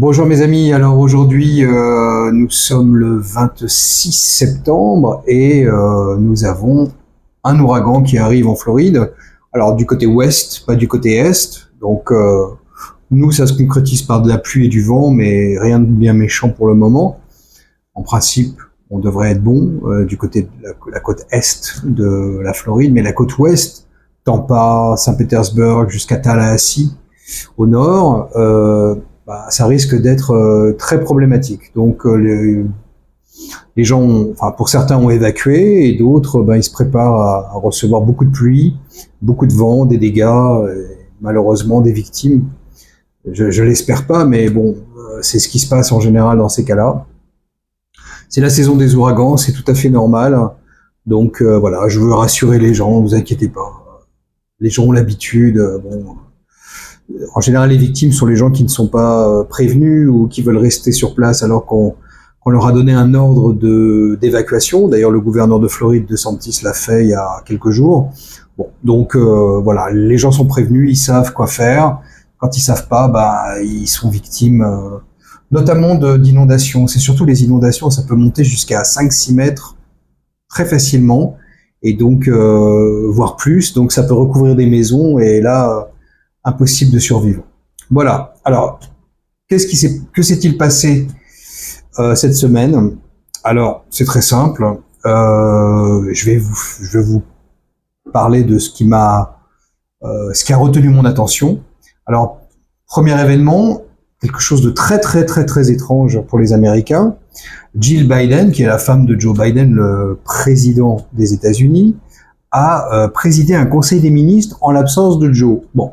Bonjour mes amis, alors aujourd'hui nous sommes le 26 septembre et nous avons un ouragan qui arrive en Floride. Alors du côté ouest, pas du côté est. Donc nous ça se concrétise par de la pluie et du vent, mais rien de bien méchant pour le moment. En principe, on devrait être bon du côté de la côte est de la Floride, mais la côte ouest, Tampa, Saint-Pétersbourg jusqu'à Tallahassee au nord, ça risque d'être très problématique. Donc les gens, enfin pour certains ont évacué et d'autres, ils se préparent à recevoir beaucoup de pluie, beaucoup de vent, des dégâts, et malheureusement des victimes. Je l'espère pas, mais bon, c'est ce qui se passe en général dans ces cas-là. C'est la saison des ouragans, c'est tout à fait normal. Donc voilà, je veux rassurer les gens, ne vous inquiétez pas. Les gens ont l'habitude. En général, les victimes sont les gens qui ne sont pas prévenus ou qui veulent rester sur place alors qu'on leur a donné un ordre d'évacuation. D'ailleurs, le gouverneur de Floride, DeSantis, l'a fait il y a quelques jours. Bon, donc voilà, les gens sont prévenus, ils savent quoi faire. Quand ils savent pas, ils sont victimes notamment d'inondations. C'est surtout les inondations, ça peut monter jusqu'à 5-6 mètres très facilement et donc voire plus. Donc ça peut recouvrir des maisons et là impossible de survivre. Voilà. Alors, que s'est-il passé cette semaine? Alors, c'est très simple. Je vais vous parler de ce qui a retenu mon attention. Alors, premier événement, quelque chose de très très très très étrange pour les Américains. Jill Biden, qui est la femme de Joe Biden, le président des États-Unis, a présidé un conseil des ministres en l'absence de Joe. Bon.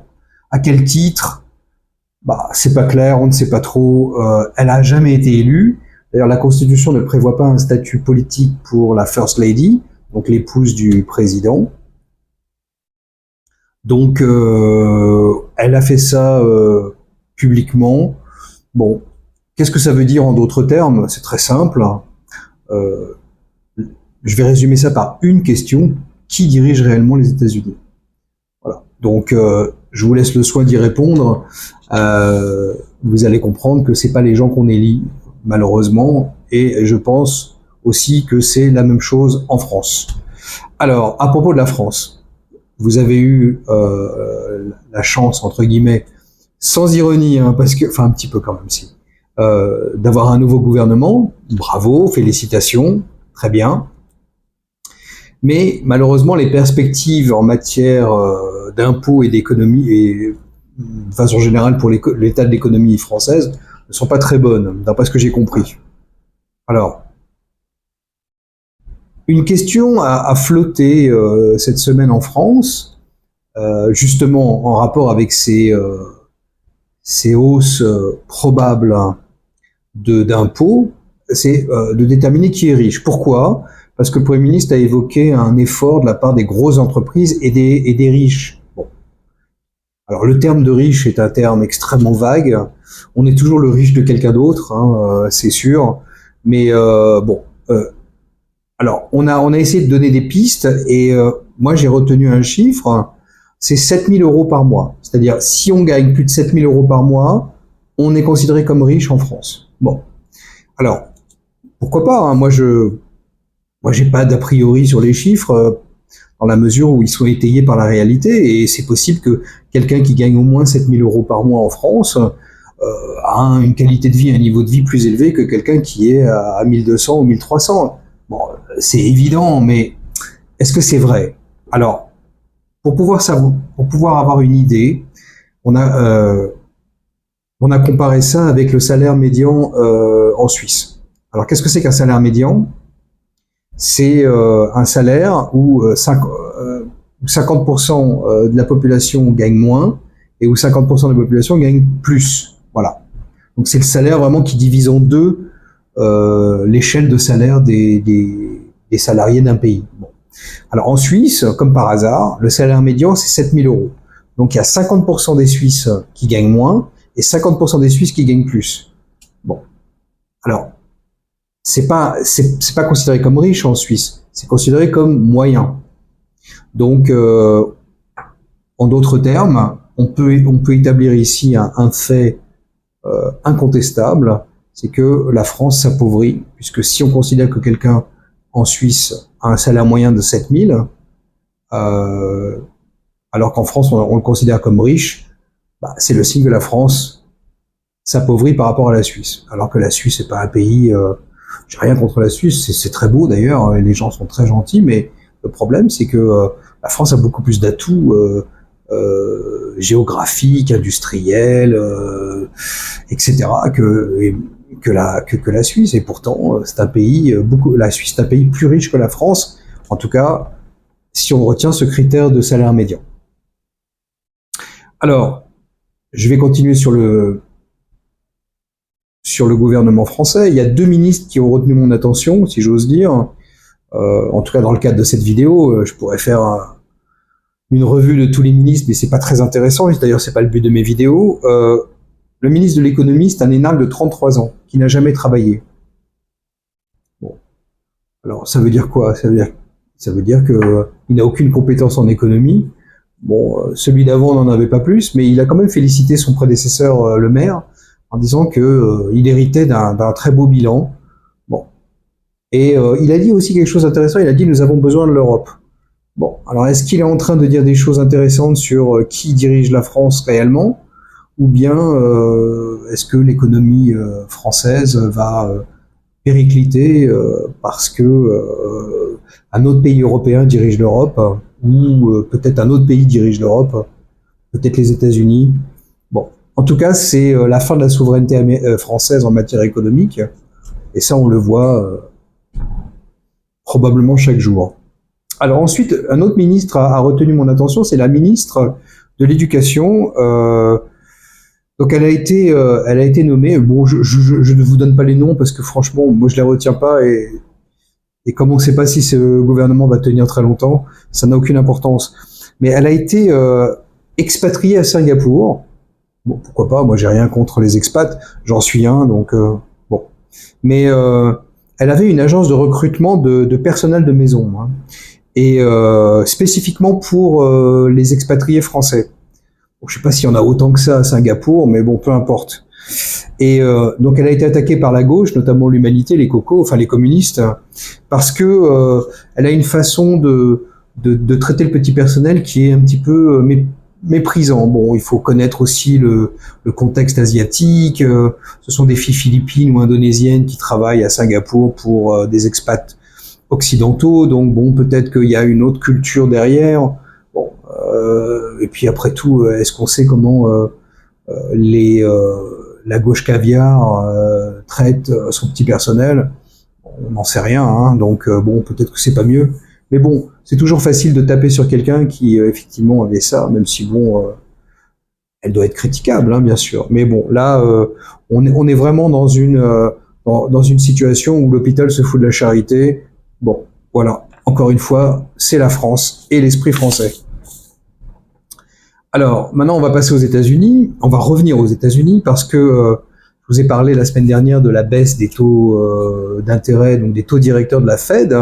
À quel titre? C'est pas clair, on ne sait pas trop. Elle a jamais été élue. D'ailleurs, la Constitution ne prévoit pas un statut politique pour la First Lady, donc l'épouse du président. Donc, elle a fait ça publiquement. Bon, qu'est-ce que ça veut dire en d'autres termes? C'est très simple. Je vais résumer ça par une question. Qui dirige réellement les États-Unis? Voilà. Donc, je vous laisse le soin d'y répondre. Vous allez comprendre que c'est pas les gens qu'on élit, malheureusement, et je pense aussi que c'est la même chose en France. Alors, à propos de la France, vous avez eu la chance, entre guillemets, sans ironie, parce que, enfin un petit peu quand même, si, d'avoir un nouveau gouvernement. Bravo, félicitations, très bien. Mais malheureusement, les perspectives en matière d'impôts et d'économie, et de façon générale pour l'état de l'économie française, ne sont pas très bonnes, d'après ce que j'ai compris. Alors, une question a flotté cette semaine en France, justement en rapport avec ces hausses probables d'impôts, c'est de déterminer qui est riche. Pourquoi ? Parce que le Premier ministre a évoqué un effort de la part des grosses entreprises et des riches. Bon. Alors le terme de riche est un terme extrêmement vague. On est toujours le riche de quelqu'un d'autre, c'est sûr. Mais alors on a essayé de donner des pistes et moi j'ai retenu un chiffre, c'est 7 000 euros par mois. C'est-à-dire si on gagne plus de 7 000 euros par mois, on est considéré comme riche en France. Bon. Alors pourquoi pas, Moi j'ai pas d'a priori sur les chiffres, dans la mesure où ils sont étayés par la réalité, et c'est possible que quelqu'un qui gagne au moins 7 000 euros par mois en France a une qualité de vie, un niveau de vie plus élevé que quelqu'un qui est à 1200 ou 1300. Bon, c'est évident, mais est-ce que c'est vrai? Alors, pour pouvoir avoir une idée, on a comparé ça avec le salaire médian en Suisse. Alors, qu'est-ce que c'est qu'un salaire médian? C'est un salaire où 50% de la population gagne moins et où 50% de la population gagne plus. Voilà. Donc c'est le salaire vraiment qui divise en deux l'échelle de salaire des salariés d'un pays. Bon. Alors en Suisse, comme par hasard, le salaire médian c'est 7 000 euros. Donc il y a 50% des Suisses qui gagnent moins et 50% des Suisses qui gagnent plus. Bon. Alors c'est pas considéré comme riche en Suisse, c'est considéré comme moyen. Donc, en d'autres termes, on peut établir ici un fait incontestable, c'est que la France s'appauvrit, puisque si on considère que quelqu'un en Suisse a un salaire moyen de 7000, alors qu'en France on le considère comme riche, bah, c'est le signe que la France s'appauvrit par rapport à la Suisse. Alors que la Suisse n'est pas un pays, j'ai rien contre la Suisse, c'est très beau d'ailleurs, les gens sont très gentils, mais le problème c'est que la France a beaucoup plus d'atouts géographiques, industriels, etc. que la Suisse. Et pourtant, c'est un pays la Suisse est un pays plus riche que la France. En tout cas, si on retient ce critère de salaire médian. Alors, je vais continuer sur le gouvernement français. Il y a 2 ministres qui ont retenu mon attention, si j'ose dire. En tout cas, dans le cadre de cette vidéo, je pourrais faire une revue de tous les ministres, mais c'est pas très intéressant. D'ailleurs, c'est pas le but de mes vidéos. Le ministre de l'économie, c'est un énarque de 33 ans, qui n'a jamais travaillé. Bon. Alors, ça veut dire quoi? Ça veut dire que il n'a aucune compétence en économie. Bon, celui d'avant n'en avait pas plus, mais il a quand même félicité son prédécesseur, le maire, en disant que il héritait d'un très beau bilan. Bon. Et il a dit aussi quelque chose d'intéressant, il a dit « nous avons besoin de l'Europe ». Bon, alors est-ce qu'il est en train de dire des choses intéressantes sur qui dirige la France réellement, ou bien est-ce que l'économie française va péricliter parce que un autre pays européen dirige l'Europe, ou peut-être un autre pays dirige l'Europe, peut-être les États-Unis. Bon, en tout cas, c'est la fin de la souveraineté française en matière économique, et ça, on le voit probablement chaque jour. Alors ensuite, un autre ministre a retenu mon attention, c'est la ministre de l'Éducation. Donc elle a été nommée. Bon, je ne vous donne pas les noms parce que franchement, moi je les retiens pas, et comme on ne sait pas si ce gouvernement va tenir très longtemps, ça n'a aucune importance. Mais elle a été expatriée à Singapour. Bon, pourquoi pas, moi j'ai rien contre les expats, j'en suis un, donc bon. Mais elle avait une agence de recrutement de personnel de maison, hein, et spécifiquement pour les expatriés français. Bon, je sais pas s'il y en a autant que ça à Singapour, mais bon, peu importe. Et donc elle a été attaquée par la gauche, notamment l'Humanité, les cocos, enfin les communistes, parce que elle a une façon de traiter le petit personnel qui est un petit peu méprisant. Bon, il faut connaître aussi le contexte asiatique. Ce sont des filles philippines ou indonésiennes qui travaillent à Singapour pour des expats occidentaux, donc bon, peut-être qu'il y a une autre culture derrière. Bon, et puis après tout, est-ce qu'on sait comment la gauche caviar traite son petit personnel? On n'en sait rien, hein, donc bon, peut-être que c'est pas mieux. Mais bon, c'est toujours facile de taper sur quelqu'un qui effectivement avait ça, même si bon, elle doit être critiquable, hein, bien sûr. Mais bon, là, on est vraiment dans une situation où l'hôpital se fout de la charité. Bon, voilà. Encore une fois, c'est la France et l'esprit français. Alors, maintenant, on va passer aux États-Unis. On va revenir aux États-Unis parce que je vous ai parlé la semaine dernière de la baisse des taux d'intérêt, donc des taux directeurs de la Fed.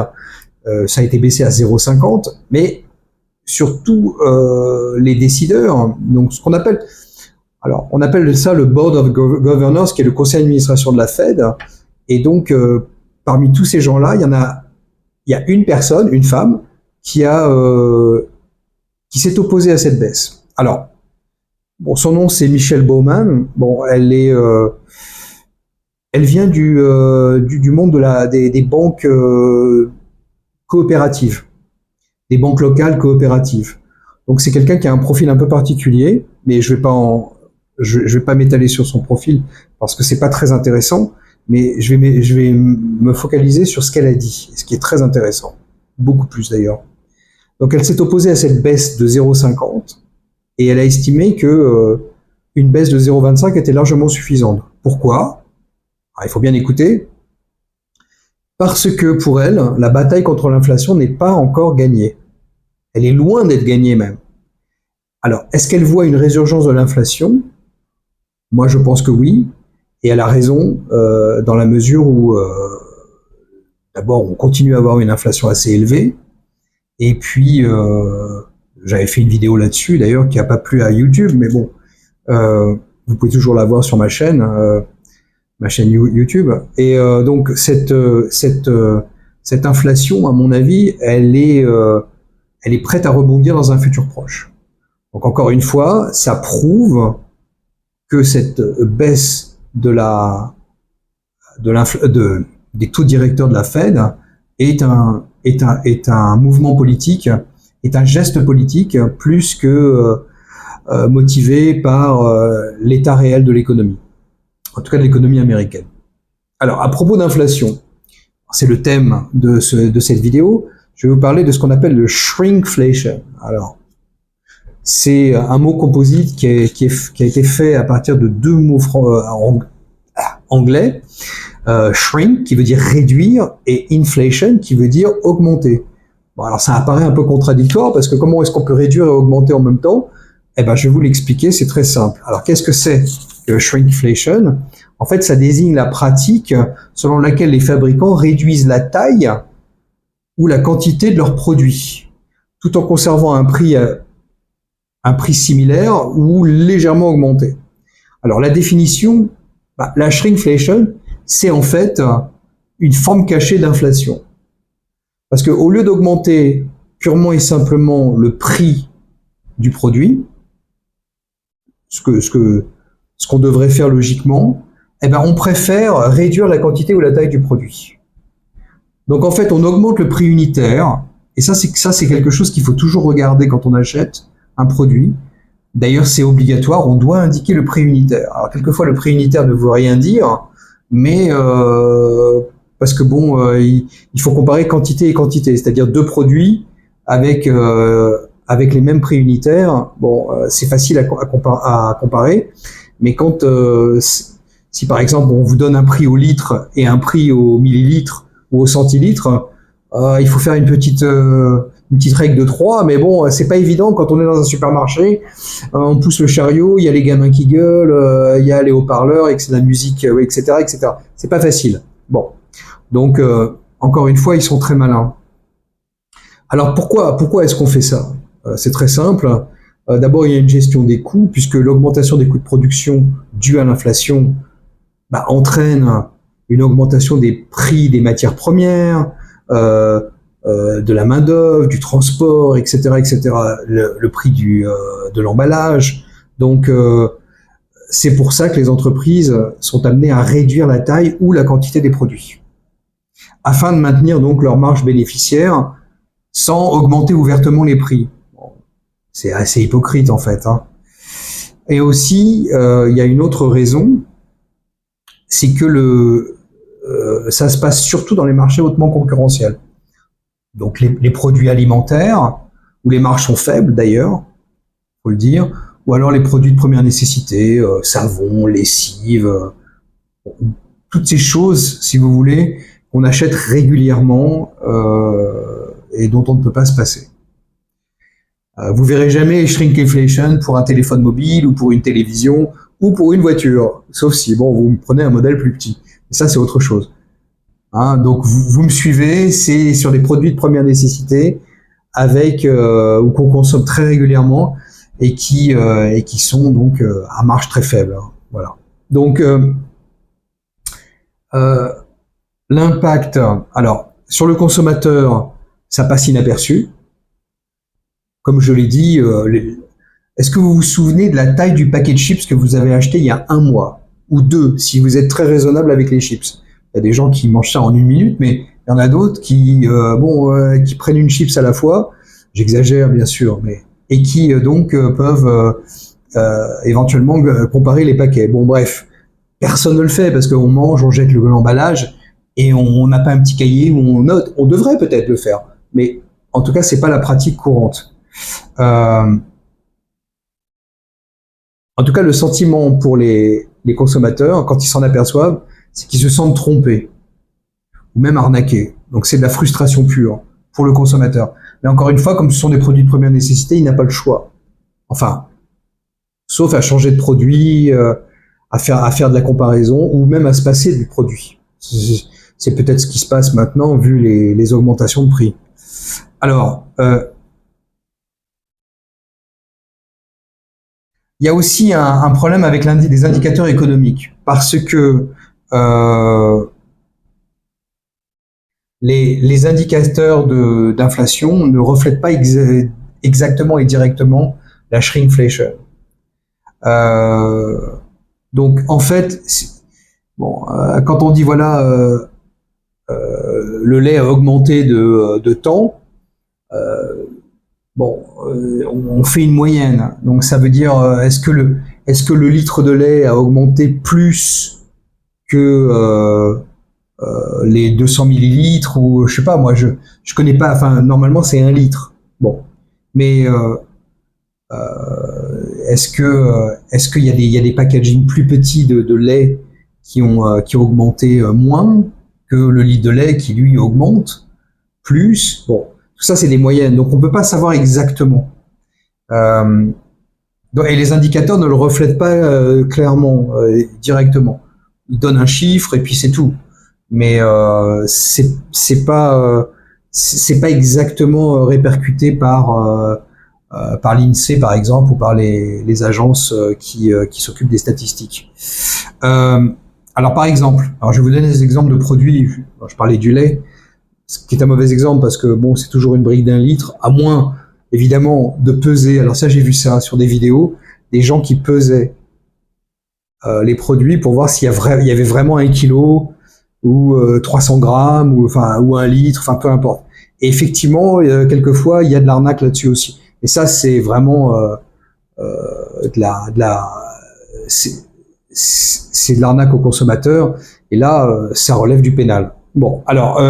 Ça a été baissé à 0,50, mais surtout les décideurs, donc ce qu'on appelle, alors on appelle ça le Board of Governors, qui est le conseil d'administration de la Fed, et donc parmi tous ces gens-là, il y a une personne, une femme, qui s'est opposée à cette baisse. Alors, bon, son nom c'est Michelle Bowman. Bon, elle vient du monde des banques coopératives, des banques locales coopératives. Donc c'est quelqu'un qui a un profil un peu particulier, mais je vais pas m'étaler sur son profil parce que c'est pas très intéressant, mais je vais me focaliser sur ce qu'elle a dit, ce qui est très intéressant, beaucoup plus d'ailleurs. Donc elle s'est opposée à cette baisse de 0,50 et elle a estimé que une baisse de 0,25 était largement suffisante. Pourquoi? Alors, il faut bien écouter. Parce que pour elle, la bataille contre l'inflation n'est pas encore gagnée. Elle est loin d'être gagnée même. Alors, est-ce qu'elle voit une résurgence de l'inflation? Moi, je pense que oui. Et elle a raison dans la mesure où, d'abord, on continue à avoir une inflation assez élevée. Et puis, j'avais fait une vidéo là-dessus, d'ailleurs, qui n'a pas plu à YouTube, mais bon, vous pouvez toujours la voir sur ma chaîne YouTube. Et donc cette inflation, à mon avis, elle est prête à rebondir dans un futur proche. Donc encore une fois, ça prouve que cette baisse des taux directeurs de la Fed est un mouvement politique, est un geste politique plus que motivé par l'état réel de l'économie, en tout cas de l'économie américaine. Alors, à propos d'inflation, c'est le thème de cette vidéo, je vais vous parler de ce qu'on appelle le shrinkflation. Alors, c'est un mot composite qui a été fait à partir de deux mots anglais, shrink qui veut dire réduire et inflation qui veut dire augmenter. Bon, alors ça apparaît un peu contradictoire parce que comment est-ce qu'on peut réduire et augmenter en même temps? Eh ben, je vais vous l'expliquer, c'est très simple. Alors, qu'est-ce que c'est le shrinkflation? En fait, ça désigne la pratique selon laquelle les fabricants réduisent la taille ou la quantité de leurs produits, tout en conservant un prix similaire ou légèrement augmenté. Alors, la définition, la shrinkflation, c'est en fait une forme cachée d'inflation. Parce que au lieu d'augmenter purement et simplement le prix du produit, ce qu'on devrait faire logiquement, eh ben on préfère réduire la quantité ou la taille du produit. Donc en fait, on augmente le prix unitaire, et ça c'est quelque chose qu'il faut toujours regarder quand on achète un produit. D'ailleurs, c'est obligatoire, on doit indiquer le prix unitaire. Alors quelquefois, le prix unitaire ne veut rien dire, mais parce que bon, il faut comparer quantité et quantité, c'est-à-dire deux produits avec les mêmes prix unitaires. Bon, c'est facile à comparer, mais quand si par exemple on vous donne un prix au litre et un prix au millilitre ou au centilitre, il faut faire une petite règle de 3, mais bon, c'est pas évident quand on est dans un supermarché, on pousse le chariot, il y a les gamins qui gueulent, il y a les haut-parleurs, et que c'est de la musique, etc., etc. C'est pas facile. Bon, donc encore une fois, ils sont très malins. Alors pourquoi est-ce qu'on fait ça? C'est très simple. D'abord, il y a une gestion des coûts, puisque l'augmentation des coûts de production due à l'inflation entraîne une augmentation des prix des matières premières, de la main-d'œuvre, du transport, etc., etc., le prix de l'emballage. Donc, c'est pour ça que les entreprises sont amenées à réduire la taille ou la quantité des produits, afin de maintenir donc leur marge bénéficiaire sans augmenter ouvertement les prix. Bon, c'est assez hypocrite en fait, hein. Et aussi, il y a une autre raison, c'est que ça se passe surtout dans les marchés hautement concurrentiels. Donc les produits alimentaires, où les marges sont faibles d'ailleurs, faut le dire, ou alors les produits de première nécessité, savon, lessive, toutes ces choses, si vous voulez, qu'on achète régulièrement et dont on ne peut pas se passer. Vous verrez jamais shrinkflation pour un téléphone mobile ou pour une télévision ou pour une voiture, sauf si bon vous prenez un modèle plus petit. Mais ça c'est autre chose. Hein, donc vous me suivez, c'est sur des produits de première nécessité avec ou qu'on consomme très régulièrement et qui sont donc à marge très faible. Hein, voilà. Donc l'impact, alors sur le consommateur, ça passe inaperçu. Comme je l'ai dit, est-ce que vous vous souvenez de la taille du paquet de chips que vous avez acheté il y a 1 mois ou 2, si vous êtes très raisonnable avec les chips? Il y a des gens qui mangent ça en 1 minute, mais il y en a d'autres qui prennent une chips à la fois, j'exagère bien sûr, et qui donc peuvent éventuellement comparer les paquets. Bon bref, personne ne le fait parce qu'on mange, on jette l'emballage et on n'a pas un petit cahier où on note. On devrait peut-être le faire, mais en tout cas c'est pas la pratique courante. En tout cas, le sentiment pour les consommateurs, quand ils s'en aperçoivent, c'est qu'ils se sentent trompés ou même arnaqués. Donc c'est de la frustration pure pour le consommateur. Mais encore une fois, comme ce sont des produits de première nécessité, il n'a pas le choix. Enfin, sauf à changer de produit, à faire de la comparaison ou même à se passer du produit. C'est peut-être ce qui se passe maintenant vu les augmentations de prix. Alors, Il y a aussi un problème avec les indicateurs économiques, parce que euh, les indicateurs d'inflation ne reflètent pas exactement et directement la shrinkflation. Euh, donc en fait, bon, quand on dit voilà, le lait a augmenté de temps, bon, on fait une moyenne. Donc ça veut dire est-ce que le litre de lait a augmenté plus que les 200 millilitres ou je sais pas moi je connais pas. Enfin normalement c'est un litre. Bon, mais est-ce qu'il y a il y a des packagings plus petits de lait qui ont augmenté moins que le litre de lait qui lui augmente plus. Bon, tout ça c'est des moyennes, donc on peut pas savoir exactement. Euh, et les indicateurs ne le reflètent pas clairement, directement. Ils donnent un chiffre et puis c'est tout. Mais c'est pas exactement répercuté par l'INSEE par exemple ou par les agences qui s'occupent des statistiques. Euh, alors par exemple, alors je vais vous donner des exemples de produits. Je parlais du lait, ce qui est un mauvais exemple parce que bon, c'est toujours une brique d'un litre, à moins évidemment de peser. Alors ça, j'ai vu ça sur des vidéos, des gens qui pesaient les produits pour voir il y avait vraiment 1 kilo ou 300 grammes ou enfin ou 1 litre, enfin peu importe. Et effectivement, quelquefois, il y a de l'arnaque là-dessus aussi. Et ça, c'est vraiment de la c'est de l'arnaque aux consommateurs. Et là, ça relève du pénal. Bon, alors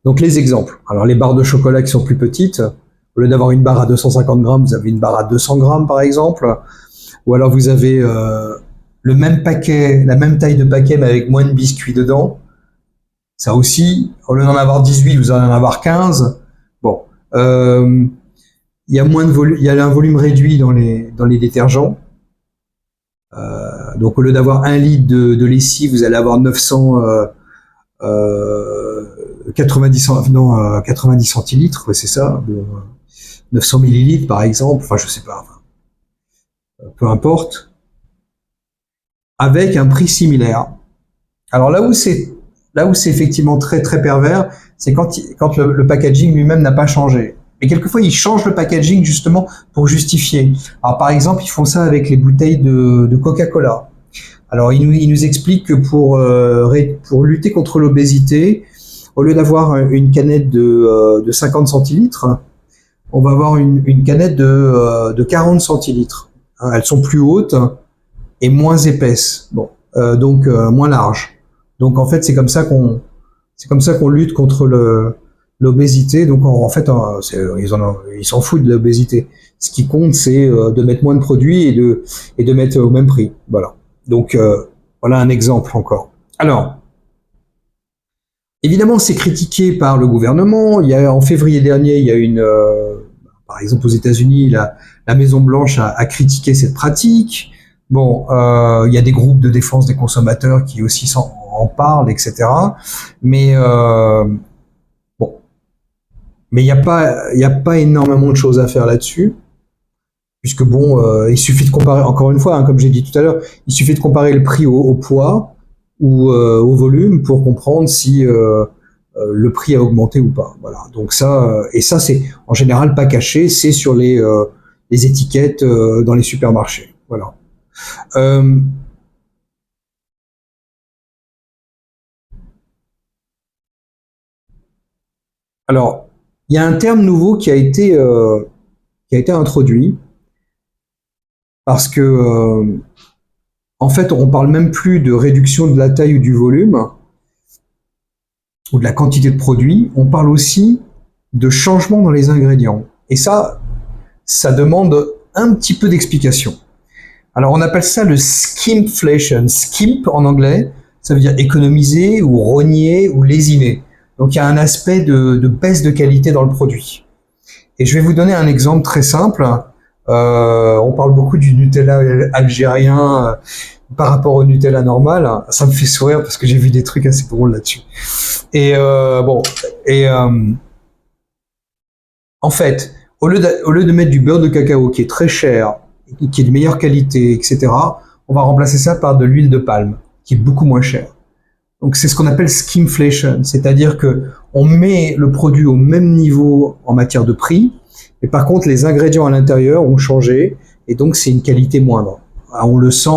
donc les exemples. Alors les barres de chocolat qui sont plus petites, au lieu d'avoir une barre à 250 grammes, vous avez une barre à 200 grammes par exemple. Ou alors vous avez le même paquet, la même taille de paquet mais avec moins de biscuits dedans. Ça aussi, au lieu d'en avoir 18, vous allez en avoir 15. Bon, il y a moins de volume, il y a un volume réduit dans les détergents. Donc au lieu d'avoir 1 litre de lessive, vous allez avoir 90 centilitres, ouais, c'est ça, 900 millilitres par exemple, enfin je sais pas, peu importe, avec un prix similaire. Alors là où c'est effectivement très très pervers, c'est quand le packaging lui-même n'a pas changé. Mais quelquefois, ils changent le packaging justement pour justifier. Alors par exemple, ils font ça avec les bouteilles de Coca-Cola. Alors ils nous expliquent que pour lutter contre l'obésité, au lieu d'avoir une canette de 50 centilitres, on va avoir une canette de 40 centilitres. Elles sont plus hautes et moins épaisses. Bon, donc moins larges. Donc en fait, c'est comme ça qu'on lutte contre l'obésité. Donc en fait, ils s'en foutent de l'obésité. Ce qui compte, c'est de mettre moins de produits et de mettre au même prix. Voilà. Donc voilà un exemple encore. Alors, évidemment, c'est critiqué par le gouvernement. En février dernier, il y a par exemple aux États-Unis, la Maison Blanche a critiqué cette pratique. Bon, il y a des groupes de défense des consommateurs qui aussi en parlent, etc. Mais bon, mais il y a pas énormément de choses à faire là-dessus, puisque bon, il suffit de comparer. Encore une fois, hein, comme j'ai dit tout à l'heure, il suffit de comparer le prix au poids ou au volume pour comprendre si le prix a augmenté ou pas. Voilà. Donc ça, et ça c'est en général pas caché, c'est sur les étiquettes dans les supermarchés. Voilà. Euh, alors, il y a un terme nouveau qui a été introduit parce que en fait, on parle même plus de réduction de la taille ou du volume ou de la quantité de produits. On parle aussi de changement dans les ingrédients. Et ça demande un petit peu d'explication. Alors, on appelle ça le skimpflation. Skimp en anglais, ça veut dire économiser ou rogner ou lésiner. Donc, il y a un aspect de baisse de qualité dans le produit. Et je vais vous donner un exemple très simple. On parle beaucoup du Nutella algérien par rapport au Nutella normal. Ça me fait sourire parce que j'ai vu des trucs assez drôles là-dessus. Et bon, et en fait, au lieu de mettre du beurre de cacao qui est très cher, qui est de meilleure qualité, etc., on va remplacer ça par de l'huile de palme, qui est beaucoup moins chère. Donc c'est ce qu'on appelle skimflation, c'est-à-dire que on met le produit au même niveau en matière de prix, mais par contre les ingrédients à l'intérieur ont changé, et donc c'est une qualité moindre. On le sent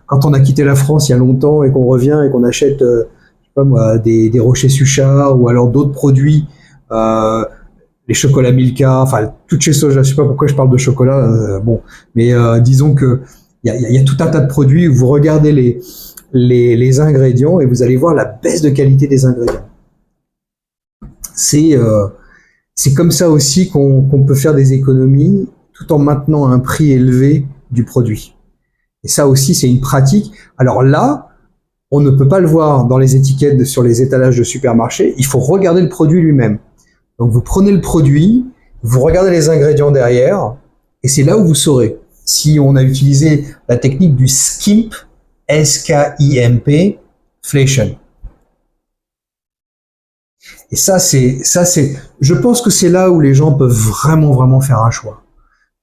quand on a quitté la France il y a longtemps et qu'on revient et qu'on achète je sais pas moi, des Rocher Suchard ou alors d'autres produits, les chocolats Milka, enfin toutes chez Soja. Je sais pas pourquoi je parle de chocolat, bon, mais disons que il y a tout un tas de produits où vous regardez les ingrédients et vous allez voir la baisse de qualité des ingrédients. C'est comme ça aussi qu'on peut faire des économies tout en maintenant un prix élevé du produit. Et ça aussi, c'est une pratique. Alors là, on ne peut pas le voir dans les étiquettes sur les étalages de supermarché. Il faut regarder le produit lui-même. Donc vous prenez le produit, vous regardez les ingrédients derrière, et c'est là où vous saurez si on a utilisé la technique du skimp, S-K-I-M-P, flation. Et ça, je pense que c'est là où les gens peuvent vraiment faire un choix.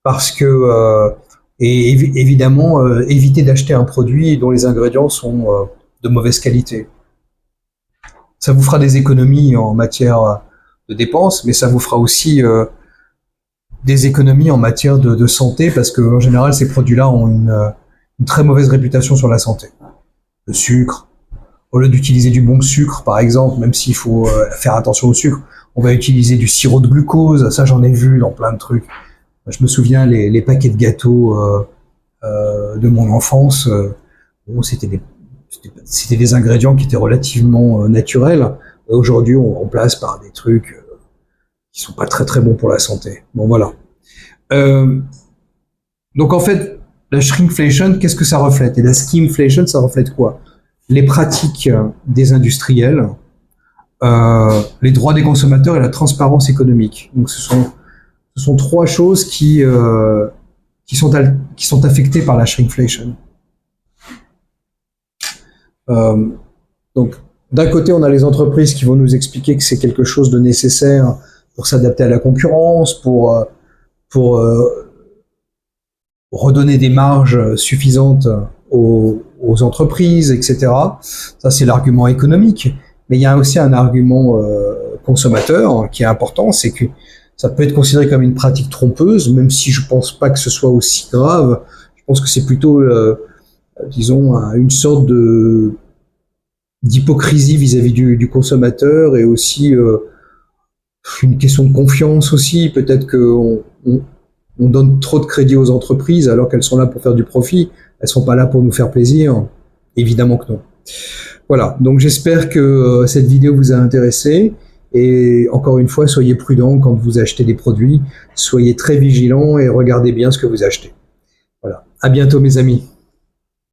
Parce que, et évidemment, éviter d'acheter un produit dont les ingrédients sont de mauvaise qualité. Ça vous fera des économies en matière de dépenses, mais ça vous fera aussi des économies en matière de santé, parce que en général, ces produits-là ont une très mauvaise réputation sur la santé. Le sucre, au lieu d'utiliser du bon sucre, par exemple, même s'il faut faire attention au sucre, on va utiliser du sirop de glucose. Ça, j'en ai vu dans plein de trucs. Je me souviens, les paquets de gâteaux de mon enfance, bon, c'était des ingrédients qui étaient relativement naturels. Aujourd'hui, on remplace par des trucs qui sont pas très bons pour la santé. Bon, voilà. Donc, en fait, la shrinkflation, qu'est-ce que ça reflète? Et la skimflation, ça reflète quoi? Les pratiques des industriels, les droits des consommateurs et la transparence économique. Donc, ce sont trois choses qui sont affectées par la shrinkflation. Donc, d'un côté, on a les entreprises qui vont nous expliquer que c'est quelque chose de nécessaire pour s'adapter à la concurrence, pour redonner des marges suffisantes aux entreprises, etc. Ça, c'est l'argument économique. Mais il y a aussi un argument consommateur qui est important, c'est que ça peut être considéré comme une pratique trompeuse, même si je pense pas que ce soit aussi grave. Je pense que c'est plutôt, disons, une sorte d'hypocrisie vis-à-vis du consommateur, et aussi une question de confiance aussi. Peut-être qu'on donne trop de crédit aux entreprises alors qu'elles sont là pour faire du profit. Elles sont pas là pour nous faire plaisir. Évidemment que non. Voilà, donc j'espère que cette vidéo vous a intéressé. Et encore une fois, soyez prudents quand vous achetez des produits. Soyez très vigilants et regardez bien ce que vous achetez. Voilà. À bientôt, mes amis.